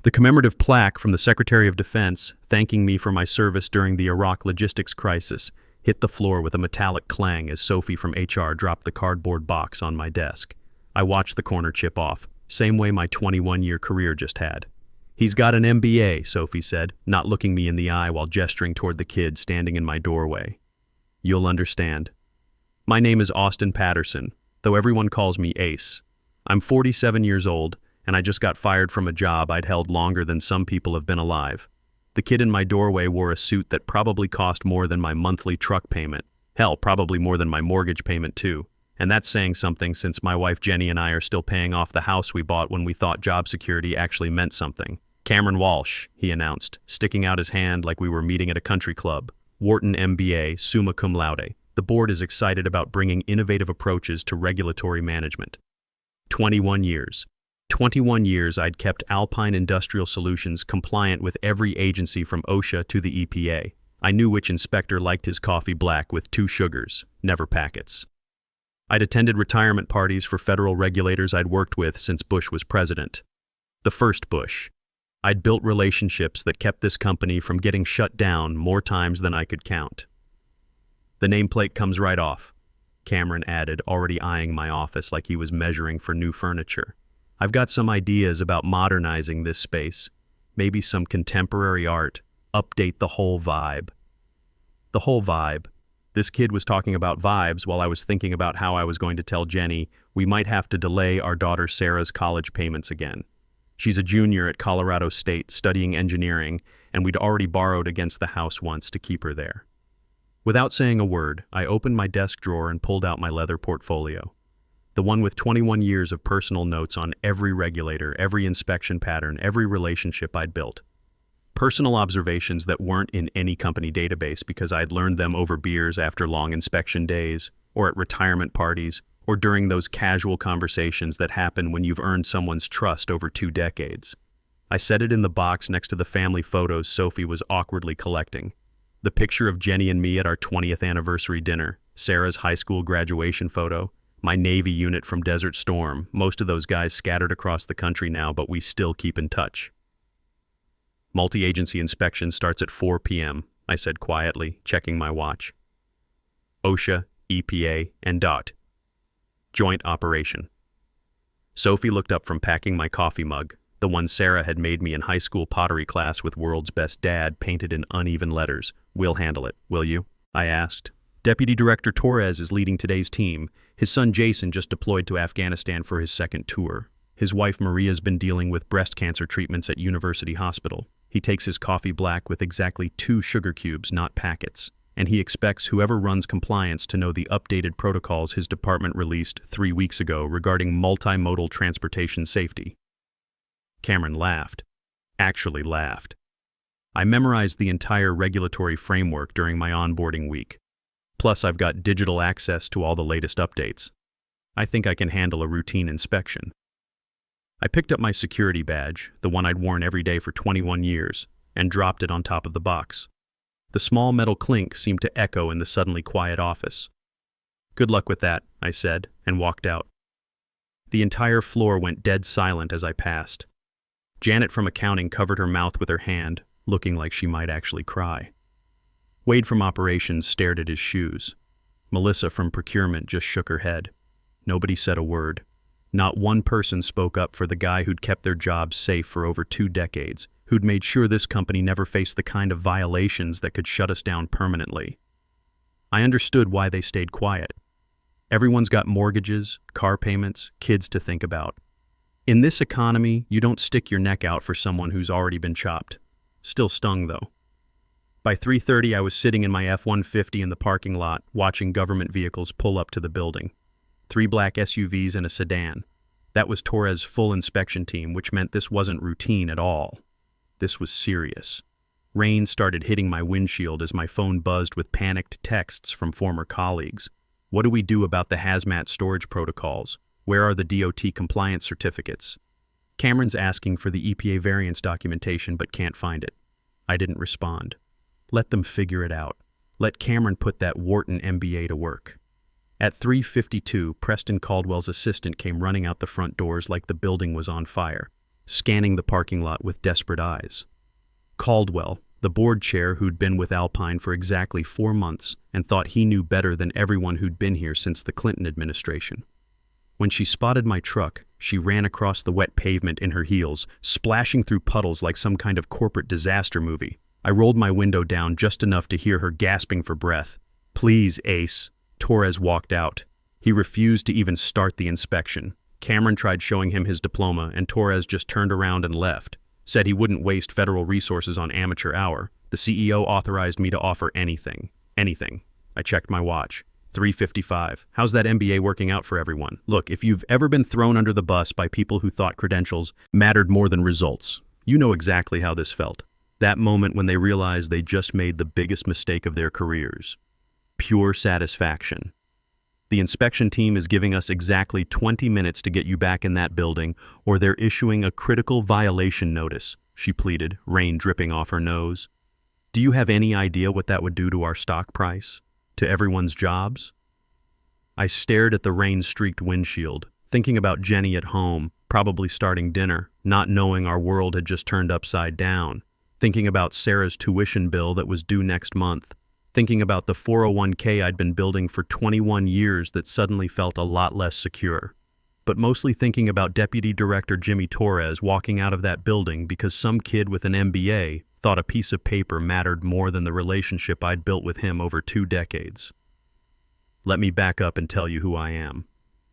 The commemorative plaque from the Secretary of Defense, thanking me for my service during the Iraq logistics crisis, hit the floor with a metallic clang as Sophie from HR dropped the cardboard box on my desk. I watched the corner chip off, same way my 21-year career just had. "He's got an MBA," Sophie said, not looking me in the eye while gesturing toward the kid standing in my doorway. "You'll understand. My name is Austin Patterson, though everyone calls me Ace. I'm 47 years old, and I just got fired from a job I'd held longer than some people have been alive. The kid in my doorway wore a suit that probably cost more than my monthly truck payment. Hell, probably more than my mortgage payment too. And that's saying something since my wife Jenny and I are still paying off the house we bought when we thought job security actually meant something. "Cameron Walsh," he announced, sticking out his hand like we were meeting at a country club. "Wharton MBA, summa cum laude. The board is excited about bringing innovative approaches to regulatory management." 21 years. 21 years I'd kept Alpine Industrial Solutions compliant with every agency from OSHA to the EPA. I knew which inspector liked his coffee black with 2 sugars, never packets. I'd attended retirement parties for federal regulators I'd worked with since Bush was president. The first Bush. I'd built relationships that kept this company from getting shut down more times than I could count. "The nameplate comes right off," Cameron added, already eyeing my office like he was measuring for new furniture. "I've got some ideas about modernizing this space. Maybe some contemporary art. Update the whole vibe." The whole vibe. This kid was talking about vibes while I was thinking about how I was going to tell Jenny we might have to delay our daughter Sarah's college payments again. She's a junior at Colorado State studying engineering, and we'd already borrowed against the house once to keep her there. Without saying a word, I opened my desk drawer and pulled out my leather portfolio. The one with 21 years of personal notes on every regulator, every inspection pattern, every relationship I'd built. Personal observations that weren't in any company database because I'd learned them over beers after long inspection days, or at retirement parties, or during those casual conversations that happen when you've earned someone's trust over 2 decades. I set it in the box next to the family photos Sophie was awkwardly collecting. The picture of Jenny and me at our 20th anniversary dinner, Sarah's high school graduation photo, my Navy unit from Desert Storm, most of those guys scattered across the country now, but we still keep in touch. "Multi-agency inspection starts at 4 p.m., I said quietly, checking my watch. "OSHA, EPA, and DOT. Joint operation." Sophie looked up from packing my coffee mug, the one Sarah had made me in high school pottery class with "World's Best Dad" painted in uneven letters. "We'll handle it, will you?" I asked. "Deputy Director Torres is leading today's team. His son Jason just deployed to Afghanistan for his 2nd tour. His wife Maria's been dealing with breast cancer treatments at University Hospital. He takes his coffee black with exactly 2 sugar cubes, not packets. And he expects whoever runs compliance to know the updated protocols his department released 3 weeks ago regarding multimodal transportation safety." Cameron laughed. Actually laughed. "I memorized the entire regulatory framework during my onboarding week. Plus, I've got digital access to all the latest updates. I think I can handle a routine inspection." I picked up my security badge, the one I'd worn every day for 21 years, and dropped it on top of the box. The small metal clink seemed to echo in the suddenly quiet office. "Good luck with that," I said, and walked out. The entire floor went dead silent as I passed. Janet from accounting covered her mouth with her hand, looking like she might actually cry. Wade from operations stared at his shoes. Melissa from procurement just shook her head. Nobody said a word. Not one person spoke up for the guy who'd kept their jobs safe for over 2 decades, who'd made sure this company never faced the kind of violations that could shut us down permanently. I understood why they stayed quiet. Everyone's got mortgages, car payments, kids to think about. In this economy, you don't stick your neck out for someone who's already been chopped. Still stung, though. By 3:30, I was sitting in my F-150 in the parking lot, watching government vehicles pull up to the building. 3 black SUVs and a sedan. That was Torres' full inspection team, which meant this wasn't routine at all. This was serious. Rain started hitting my windshield as my phone buzzed with panicked texts from former colleagues. What do we do about the hazmat storage protocols? Where are the DOT compliance certificates? Cameron's asking for the EPA variance documentation but can't find it. I didn't respond. Let them figure it out. Let Cameron put that Wharton MBA to work. At 3:52, Preston Caldwell's assistant came running out the front doors like the building was on fire. scanning the parking lot with desperate eyes. Caldwell, the board chair who'd been with Alpine for exactly 4 months and thought he knew better than everyone who'd been here since the Clinton administration. When she spotted my truck, she ran across the wet pavement in her heels, splashing through puddles like some kind of corporate disaster movie. I rolled my window down just enough to hear her gasping for breath. "Please, Ace." Torres walked out. He refused to even start the inspection. Cameron tried showing him his diploma, and Torres just turned around and left. Said he wouldn't waste federal resources on amateur hour. The CEO authorized me to offer anything. Anything. I checked my watch. 3:55. How's that MBA working out for everyone? Look, if you've ever been thrown under the bus by people who thought credentials mattered more than results, you know exactly how this felt. That moment when they realized they just made the biggest mistake of their careers. Pure satisfaction. The inspection team is giving us exactly 20 minutes to get you back in that building, or they're issuing a critical violation notice, she pleaded, rain dripping off her nose. Do you have any idea what that would do to our stock price? To everyone's jobs? I stared at the rain-streaked windshield, thinking about Jenny at home, probably starting dinner, not knowing our world had just turned upside down, thinking about Sarah's tuition bill that was due next month, thinking about the 401k I'd been building for 21 years that suddenly felt a lot less secure, but mostly thinking about Deputy Director Jimmy Torres walking out of that building because some kid with an MBA thought a piece of paper mattered more than the relationship I'd built with him over 2 decades. Let me back up and tell you who I am.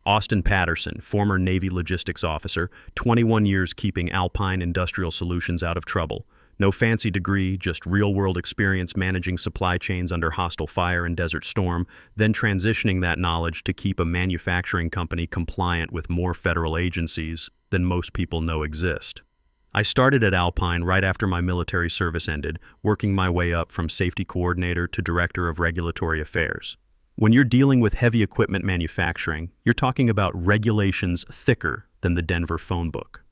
Austin Patterson, former Navy logistics officer, 21 years keeping Alpine Industrial Solutions out of trouble. No fancy degree, just real-world experience managing supply chains under hostile fire and desert storm, then transitioning that knowledge to keep a manufacturing company compliant with more federal agencies than most people know exist. I started at Alpine right after my military service ended, working my way up from safety coordinator to director of regulatory affairs. When you're dealing with heavy equipment manufacturing, you're talking about regulations thicker than the Denver phone book.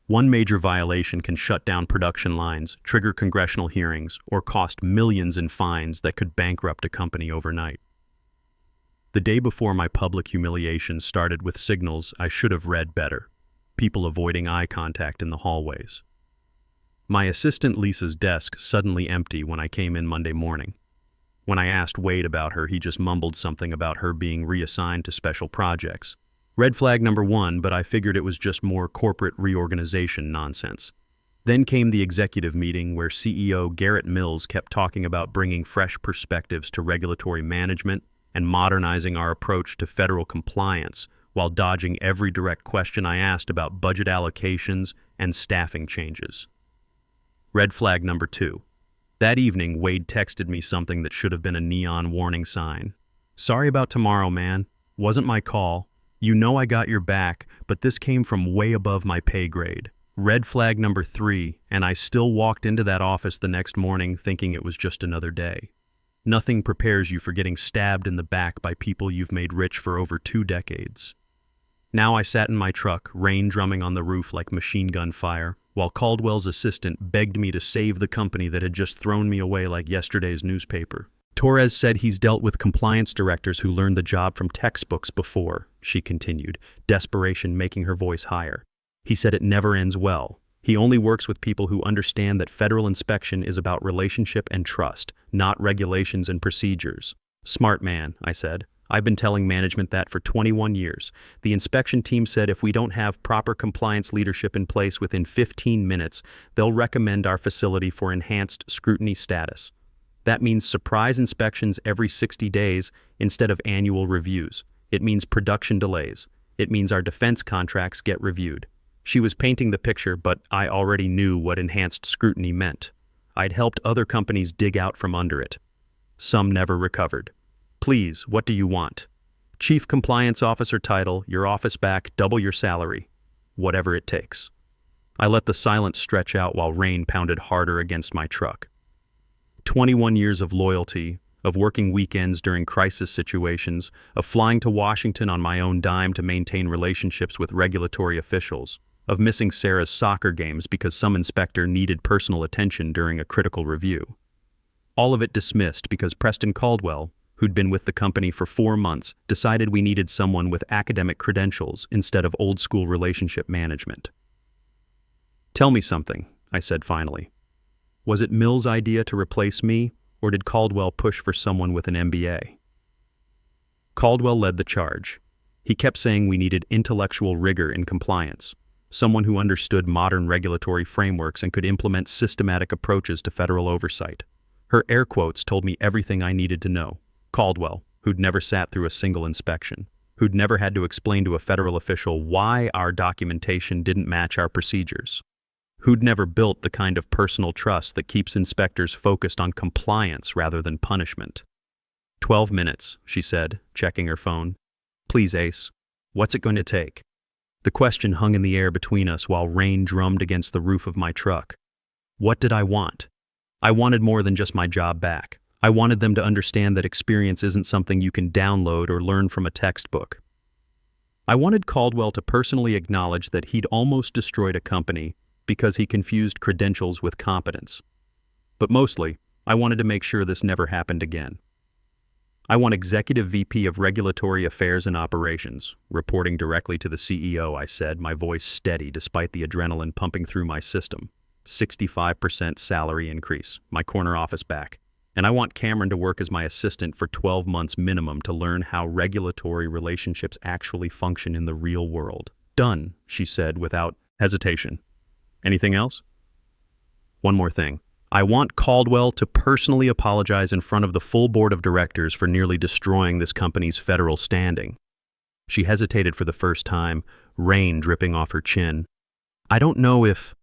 One major violation can shut down production lines, trigger congressional hearings, or cost millions in fines that could bankrupt a company overnight. The day before my public humiliation started with signals I should have read better. People avoiding eye contact in the hallways. My assistant Lisa's desk suddenly empty when I came in Monday morning. When I asked Wade about her, he just mumbled something about her being reassigned to special projects. Red flag number 1, but I figured it was just more corporate reorganization nonsense. Then came the executive meeting where CEO Garrett Mills kept talking about bringing fresh perspectives to regulatory management and modernizing our approach to federal compliance while dodging every direct question I asked about budget allocations and staffing changes. Red flag number 2. That evening, Wade texted me something that should have been a neon warning sign. "Sorry about tomorrow, man. Wasn't my call. You know I got your back, but this came from way above my pay grade." Red flag number 3, and I still walked into that office the next morning thinking it was just another day. Nothing prepares you for getting stabbed in the back by people you've made rich for over 2 decades. Now I sat in my truck, rain drumming on the roof like machine gun fire, while Caldwell's assistant begged me to save the company that had just thrown me away like yesterday's newspaper. Torres said he's dealt with compliance directors who learned the job from textbooks before, she continued, desperation making her voice higher. He said it never ends well. He only works with people who understand that federal inspection is about relationship and trust, not regulations and procedures. Smart man, I said. I've been telling management that for 21 years. The inspection team said if we don't have proper compliance leadership in place within 15 minutes, they'll recommend our facility for enhanced scrutiny status. That means surprise inspections every 60 days instead of annual reviews. It means production delays. It means our defense contracts get reviewed. She was painting the picture, but I already knew what enhanced scrutiny meant. I'd helped other companies dig out from under it. Some never recovered. Please, what do you want? Chief Compliance Officer title, your office back, double your salary. Whatever it takes. I let the silence stretch out while rain pounded harder against my truck. 21 years of loyalty, of working weekends during crisis situations, of flying to Washington on my own dime to maintain relationships with regulatory officials, of missing Sarah's soccer games because some inspector needed personal attention during a critical review. All of it dismissed because Preston Caldwell, who'd been with the company for 4 months, decided we needed someone with academic credentials instead of old-school relationship management. Tell me something, I said finally. Was it Mills' idea to replace me, or did Caldwell push for someone with an MBA? Caldwell led the charge. He kept saying we needed intellectual rigor in compliance, someone who understood modern regulatory frameworks and could implement systematic approaches to federal oversight. Her air quotes told me everything I needed to know. Caldwell, who'd never sat through a single inspection, who'd never had to explain to a federal official why our documentation didn't match our procedures, who'd never built the kind of personal trust that keeps inspectors focused on compliance rather than punishment. 12 minutes, she said, checking her phone. Please, Ace. What's it going to take? The question hung in the air between us while rain drummed against the roof of my truck. What did I want? I wanted more than just my job back. I wanted them to understand that experience isn't something you can download or learn from a textbook. I wanted Caldwell to personally acknowledge that he'd almost destroyed a company because he confused credentials with competence. But mostly, I wanted to make sure this never happened again. I want Executive VP of Regulatory Affairs and Operations, reporting directly to the CEO, I said, my voice steady despite the adrenaline pumping through my system. 65% salary increase, my corner office back. And I want Cameron to work as my assistant for 12 months minimum to learn how regulatory relationships actually function in the real world. Done, she said without hesitation. Anything else? One more thing. I want Caldwell to personally apologize in front of the full board of directors for nearly destroying this company's federal standing. She hesitated for the first time, rain dripping off her chin. I don't know if...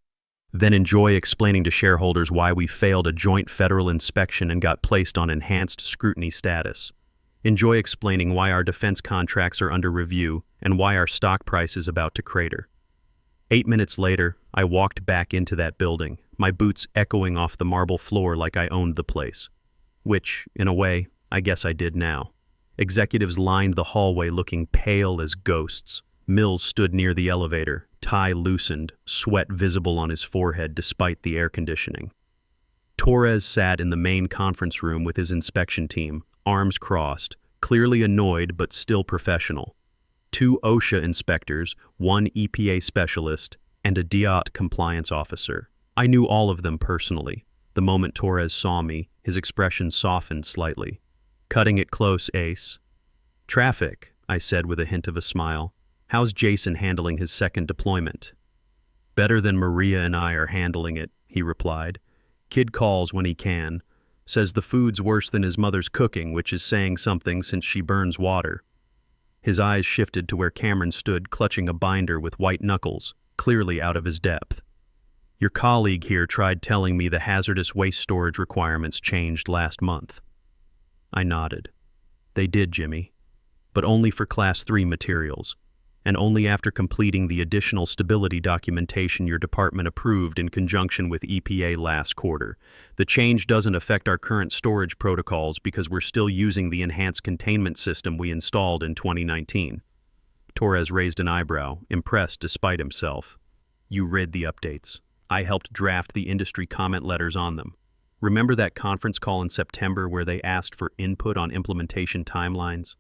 Then enjoy explaining to shareholders why we failed a joint federal inspection and got placed on enhanced scrutiny status. Enjoy explaining why our defense contracts are under review and why our stock price is about to crater. 8 minutes later, I walked back into that building, my boots echoing off the marble floor like I owned the place. Which, in a way, I guess I did now. Executives lined the hallway looking pale as ghosts. Mills stood near the elevator, tie loosened, sweat visible on his forehead despite the air conditioning. Torres sat in the main conference room with his inspection team, arms crossed, clearly annoyed but still professional. 2 OSHA inspectors, 1 EPA specialist, and a DOT compliance officer. I knew all of them personally. The moment Torres saw me, his expression softened slightly. Cutting it close, Ace. Traffic, I said with a hint of a smile. How's Jason handling his second deployment? Better than Maria and I are handling it, he replied. Kid calls when he can. Says the food's worse than his mother's cooking, which is saying something since she burns water. His eyes shifted to where Cameron stood clutching a binder with white knuckles, clearly out of his depth. Your colleague here tried telling me the hazardous waste storage requirements changed last month. I nodded. They did, Jimmy. But only for Class 3 materials. And only after completing the additional stability documentation your department approved in conjunction with EPA last quarter. The change doesn't affect our current storage protocols because we're still using the enhanced containment system we installed in 2019. Torres raised an eyebrow, impressed despite himself. You read the updates. I helped draft the industry comment letters on them. Remember that conference call in September where they asked for input on implementation timelines?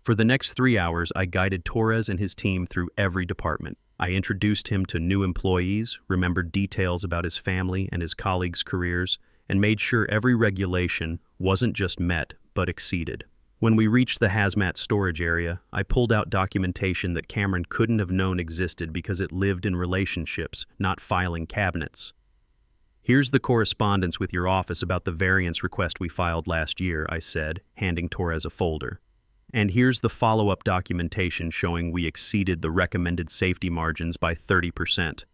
For the next 3 hours, I guided Torres and his team through every department. I introduced him to new employees, remembered details about his family and his colleagues' careers, and made sure every regulation wasn't just met, but exceeded. When we reached the hazmat storage area, I pulled out documentation that Cameron couldn't have known existed because it lived in relationships, not filing cabinets. Here's the correspondence with your office about the variance request we filed last year, I said, handing Torres a folder. And here's the follow-up documentation showing we exceeded the recommended safety margins by 30%.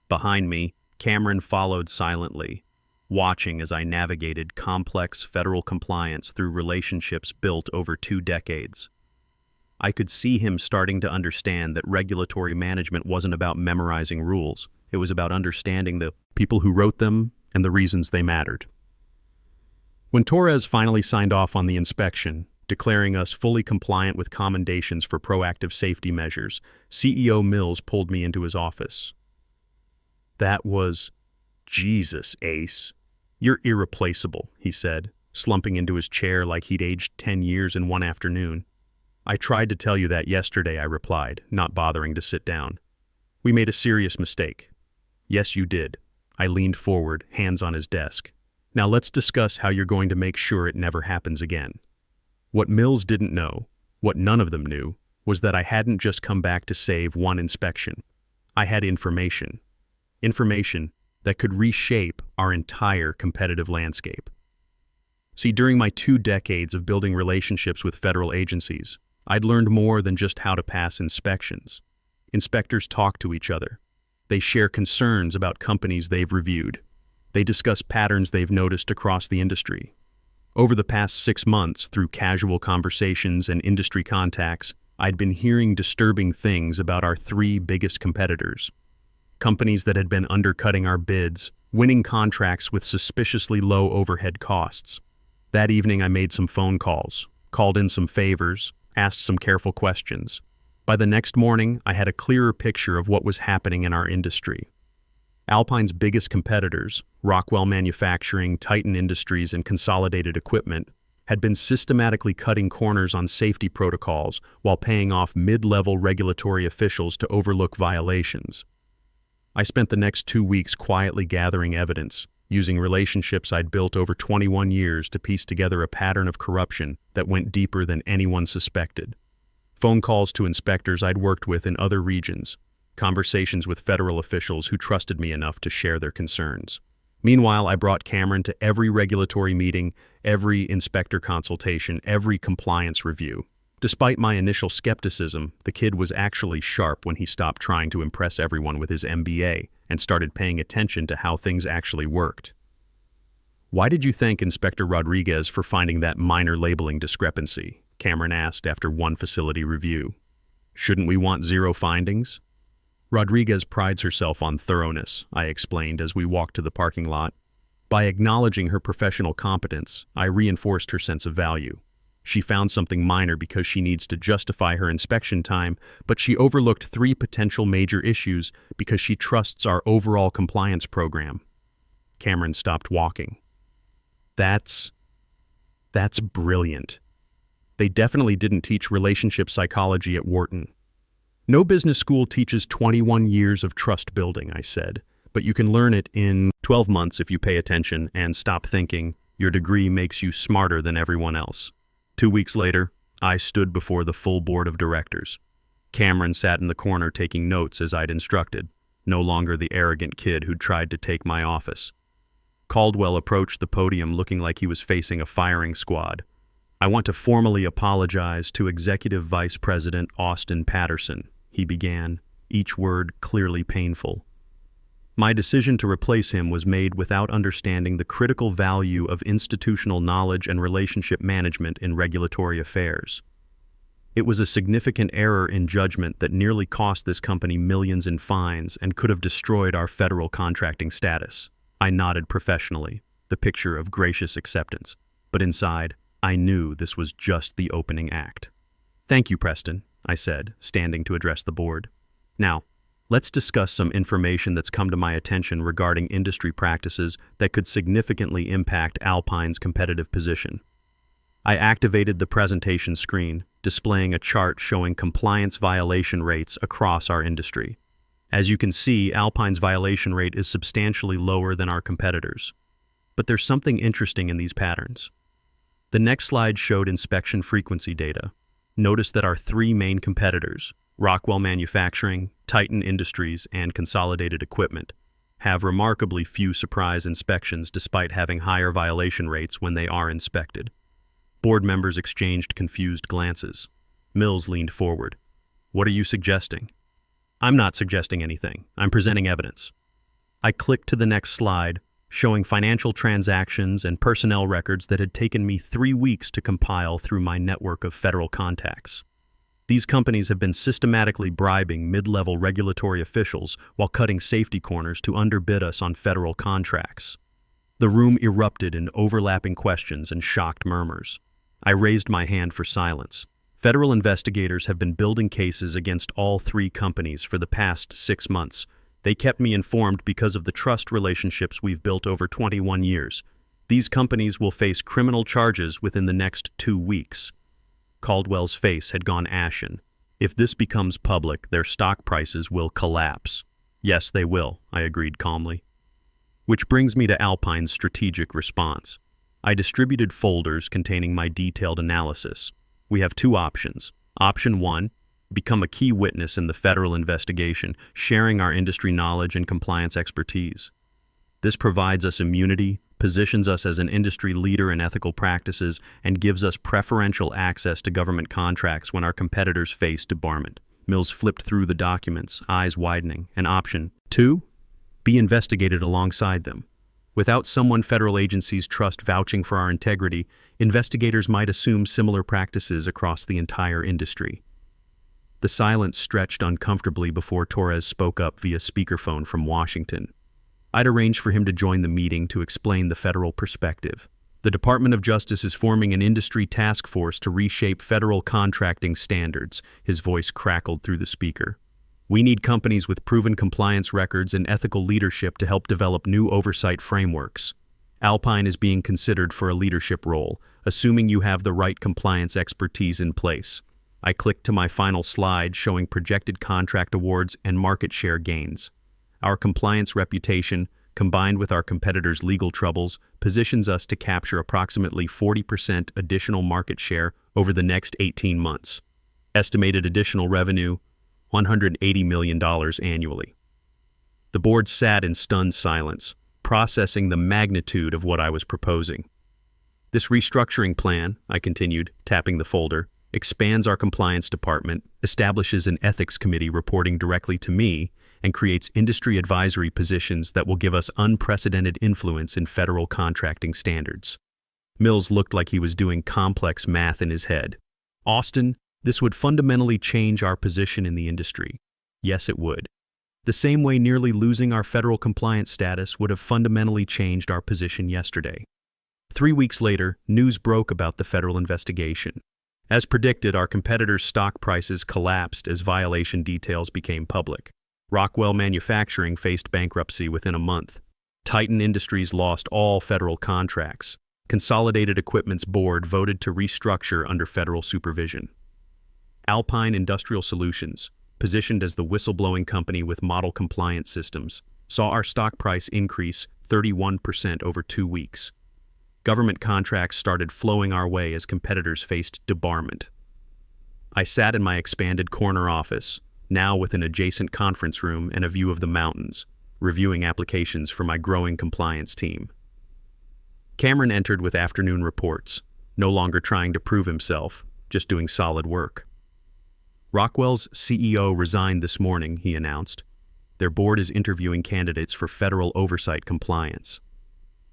Behind me, Cameron followed silently, watching as I navigated complex federal compliance through relationships built over 2 decades. I could see him starting to understand that regulatory management wasn't about memorizing rules. It was about understanding the people who wrote them and the reasons they mattered. When Torres finally signed off on the inspection, declaring us fully compliant with commendations for proactive safety measures, CEO Mills pulled me into his office. That was... Jesus, Ace. You're irreplaceable, he said, slumping into his chair like he'd aged 10 years in one afternoon. I tried to tell you that yesterday, I replied, not bothering to sit down. We made a serious mistake. Yes, you did. I leaned forward, hands on his desk. Now let's discuss how you're going to make sure it never happens again. What Mills didn't know, what none of them knew, was that I hadn't just come back to save one inspection. I had information. Information that could reshape our entire competitive landscape. See, during my 2 decades of building relationships with federal agencies, I'd learned more than just how to pass inspections. Inspectors talk to each other. They share concerns about companies they've reviewed. They discuss patterns they've noticed across the industry. Over the past 6 months, through casual conversations and industry contacts, I'd been hearing disturbing things about our 3 biggest competitors. Companies that had been undercutting our bids, winning contracts with suspiciously low overhead costs. That evening I made some phone calls, called in some favors, asked some careful questions. By the next morning, I had a clearer picture of what was happening in our industry. Alpine's biggest competitors, Rockwell Manufacturing, Titan Industries, and Consolidated Equipment, had been systematically cutting corners on safety protocols while paying off mid-level regulatory officials to overlook violations. I spent the next 2 weeks quietly gathering evidence, using relationships I'd built over 21 years to piece together a pattern of corruption that went deeper than anyone suspected. Phone calls to inspectors I'd worked with in other regions, conversations with federal officials who trusted me enough to share their concerns. Meanwhile, I brought Cameron to every regulatory meeting, every inspector consultation, every compliance review. Despite my initial skepticism, the kid was actually sharp when he stopped trying to impress everyone with his MBA and started paying attention to how things actually worked. "Why did you thank Inspector Rodriguez for finding that minor labeling discrepancy?" Cameron asked after one facility review. "Shouldn't we want 0 findings?" "Rodriguez prides herself on thoroughness," I explained as we walked to the parking lot. By acknowledging her professional competence, I reinforced her sense of value. She found something minor because she needs to justify her inspection time, but she overlooked 3 potential major issues because she trusts our overall compliance program. Cameron stopped walking. That's brilliant. They definitely didn't teach relationship psychology at Wharton. "No business school teaches 21 years of trust building," I said, "but you can learn it in 12 months if you pay attention and stop thinking your degree makes you smarter than everyone else." 2 weeks later, I stood before the full board of directors. Cameron sat in the corner taking notes as I'd instructed, no longer the arrogant kid who'd tried to take my office. Caldwell approached the podium looking like he was facing a firing squad. "I want to formally apologize to Executive Vice President Austin Patterson," he began, each word clearly painful. My decision to replace him was made without understanding the critical value of institutional knowledge and relationship management in regulatory affairs. It was a significant error in judgment that nearly cost this company millions in fines and could have destroyed our federal contracting status. I nodded professionally, the picture of gracious acceptance, but inside, I knew this was just the opening act. "Thank you, Preston," I said, standing to address the board. "Now, let's discuss some information that's come to my attention regarding industry practices that could significantly impact Alpine's competitive position." I activated the presentation screen, displaying a chart showing compliance violation rates across our industry. As you can see, Alpine's violation rate is substantially lower than our competitors. But there's something interesting in these patterns. The next slide showed inspection frequency data. Notice that our 3 main competitors, Rockwell Manufacturing, Titan Industries, and Consolidated Equipment, have remarkably few surprise inspections despite having higher violation rates when they are inspected. Board members exchanged confused glances. Mills leaned forward. "What are you suggesting?" "I'm not suggesting anything. I'm presenting evidence." I clicked to the next slide, showing financial transactions and personnel records that had taken me 3 weeks to compile through my network of federal contacts. These companies have been systematically bribing mid-level regulatory officials while cutting safety corners to underbid us on federal contracts. The room erupted in overlapping questions and shocked murmurs. I raised my hand for silence. Federal investigators have been building cases against all 3 companies for the past 6 months. They kept me informed because of the trust relationships we've built over 21 years. These companies will face criminal charges within the next 2 weeks. Caldwell's face had gone ashen. "If this becomes public, their stock prices will collapse. Yes, they will, I agreed calmly. Which brings me to Alpine's strategic response. I distributed folders containing my detailed analysis. We have two options. Option 1, become a key witness in the federal investigation, sharing our industry knowledge and compliance expertise. This provides us immunity, positions us as an industry leader in ethical practices, and gives us preferential access to government contracts when our competitors face debarment. Mills flipped through the documents, eyes widening. And option 2, be investigated alongside them. Without someone federal agencies trust vouching for our integrity, investigators might assume similar practices across the entire industry. The silence stretched uncomfortably before Torres spoke up via speakerphone from Washington. I'd arranged for him to join the meeting to explain the federal perspective. The Department of Justice is forming an industry task force to reshape federal contracting standards. His voice crackled through the speaker. We need companies with proven compliance records and ethical leadership to help develop new oversight frameworks. Alpine is being considered for a leadership role, assuming you have the right compliance expertise in place. I clicked to my final slide showing projected contract awards and market share gains. Our compliance reputation, combined with our competitors' legal troubles, positions us to capture approximately 40% additional market share over the next 18 months. Estimated additional revenue, $180 million annually. The board sat in stunned silence, processing the magnitude of what I was proposing. This restructuring plan, I continued, tapping the folder, expands our compliance department, establishes an ethics committee reporting directly to me, and creates industry advisory positions that will give us unprecedented influence in federal contracting standards. Mills looked like he was doing complex math in his head. Austin, this would fundamentally change our position in the industry. Yes, it would. The same way nearly losing our federal compliance status would have fundamentally changed our position yesterday. 3 weeks later, news broke about the federal investigation. As predicted, our competitors' stock prices collapsed as violation details became public. Rockwell Manufacturing faced bankruptcy within a month. Titan Industries lost all federal contracts. Consolidated Equipment's board voted to restructure under federal supervision. Alpine Industrial Solutions, positioned as the whistleblowing company with model compliance systems, saw our stock price increase 31% over 2 weeks. Government contracts started flowing our way as competitors faced debarment. I sat in my expanded corner office, now with an adjacent conference room and a view of the mountains, reviewing applications for my growing compliance team. Cameron entered with afternoon reports, no longer trying to prove himself, just doing solid work. Rockwell's CEO resigned this morning, he announced. Their board is interviewing candidates for federal oversight compliance.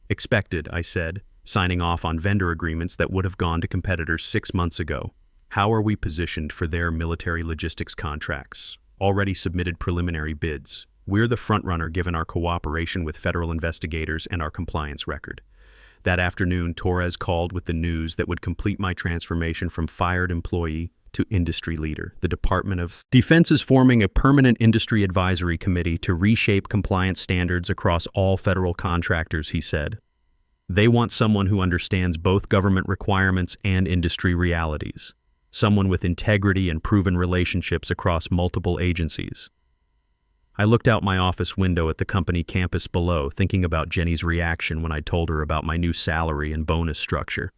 Expected, I said, signing off on vendor agreements that would have gone to competitors 6 months ago. How are we positioned for their military logistics contracts? Already submitted preliminary bids. We're the frontrunner given our cooperation with federal investigators and our compliance record. That afternoon, Torres called with the news that would complete my transformation from fired employee to industry leader. The Department of Defense is forming a permanent industry advisory committee to reshape compliance standards across all federal contractors, he said. They want someone who understands both government requirements and industry realities. Someone with integrity and proven relationships across multiple agencies. I looked out my office window at the company campus below, thinking about Jenny's reaction when I told her about my new salary and bonus structure.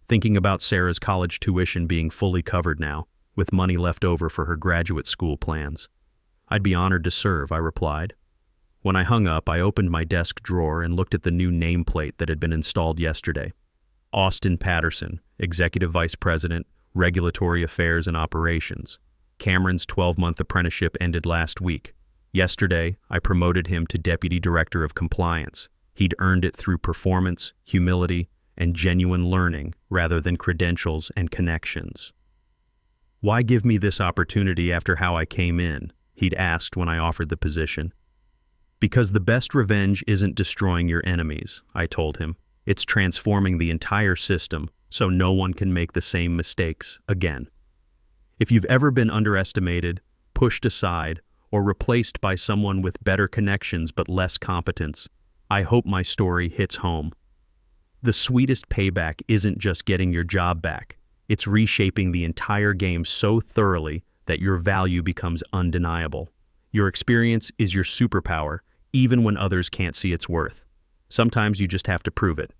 Thinking about Sarah's college tuition being fully covered now, with money left over for her graduate school plans. I'd be honored to serve, I replied. When I hung up, I opened my desk drawer and looked at the new nameplate that had been installed yesterday. Austin Patterson, Executive Vice President, Regulatory Affairs and Operations. Cameron's 12-month apprenticeship ended last week. Yesterday, I promoted him to Deputy Director of Compliance. He'd earned it through performance, humility, and genuine learning rather than credentials and connections. Why give me this opportunity after how I came in? He'd asked when I offered the position. Because the best revenge isn't destroying your enemies, I told him. It's transforming the entire system so no one can make the same mistakes again. If you've ever been underestimated, pushed aside, or replaced by someone with better connections but less competence, I hope my story hits home. The sweetest payback isn't just getting your job back. It's reshaping the entire game so thoroughly that your value becomes undeniable. Your experience is your superpower, even when others can't see its worth. Sometimes you just have to prove it.